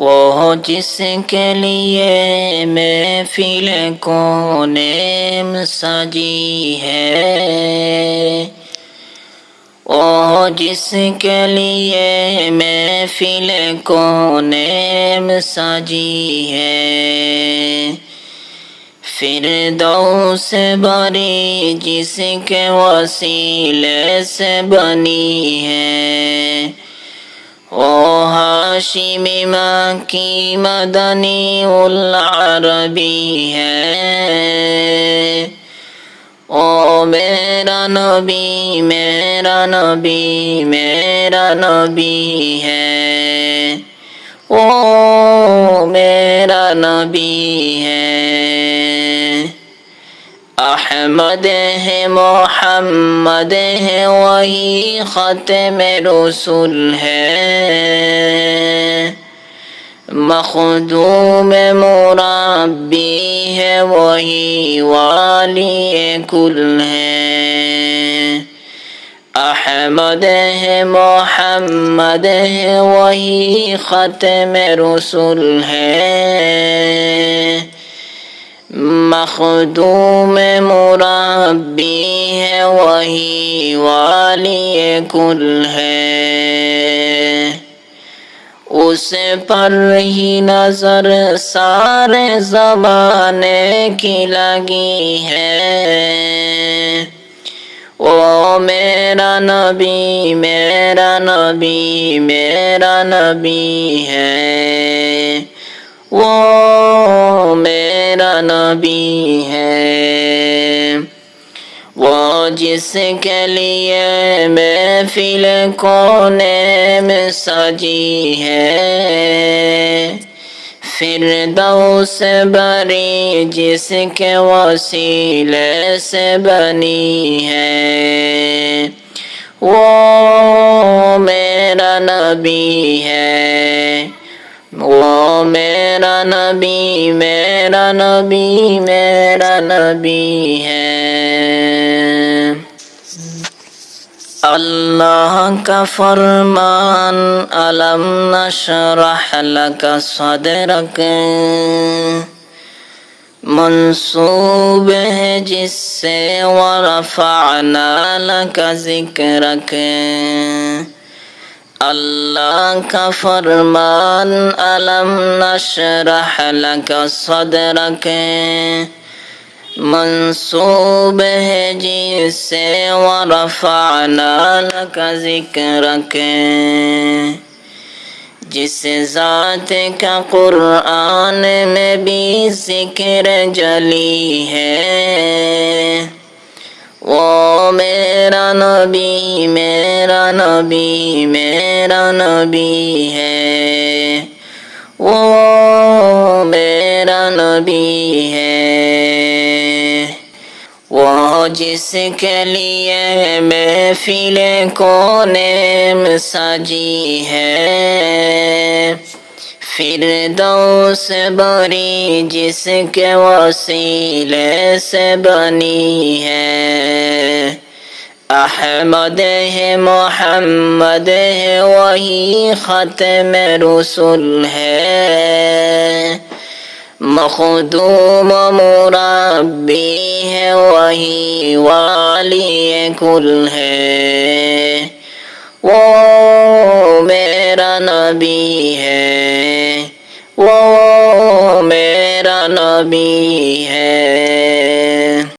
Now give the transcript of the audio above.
وہ جس کے لیے محفل کونین سجی ہے، وہ جس کے لیے محفل کونین سجی ہے، فردوس بری جس کے وسیلے سے بنی ہے، او ہاشمی مکی مدنی العربی ہے، او میرا نبی میرا نبی میرا نبی ہے، او میرا نبی ہے، احمد ہے محمد ہے وہی ختم رسول ہے، مخدوم مربی ہے وہی والی کل ہے، احمد ہے محمد ہے وہی ختم رسول ہے، مخدوم مربی ہے وہی والی کل ہے، اس پر ہی نظر سارے زمانے کی لگی ہے، او میرا نبی میرا نبی میرا نبی ہے، وہ میرا نبی ہے، وہ جس کے لیے محفل کونین سجی ہے، فردوس بری جس کے وسیلے سے بنی ہے، وہ میرا نبی ہے، وہ میرا نبی میرا نبی میرا نبی ہے، اللہ کا فرمان الم نشرح لک صدرک منسوب ہے جس سے ورفعنا لک ذکرک، اللہ کا فرمان الم نشرح لک صدرک منسوب ہے جس سے ورفعنا لک ذکرک، جس ذات کا قرآن میں بھی ذکر جلی ہے، وہ میرا نبی میرا نبی میرا نبی ہے، وہ میرا نبی ہے، وہ جس کے لیے محفل کونین سجی ہے، فردوس بری جس کے وسیلے سے بنی ہے، احمد ہے محمد ہے وہی ختم رسول ہے، مخدوم مربی ہے وہی والی کل ہے، وہ میرا نبی ہے، وہ میرا نبی ہے،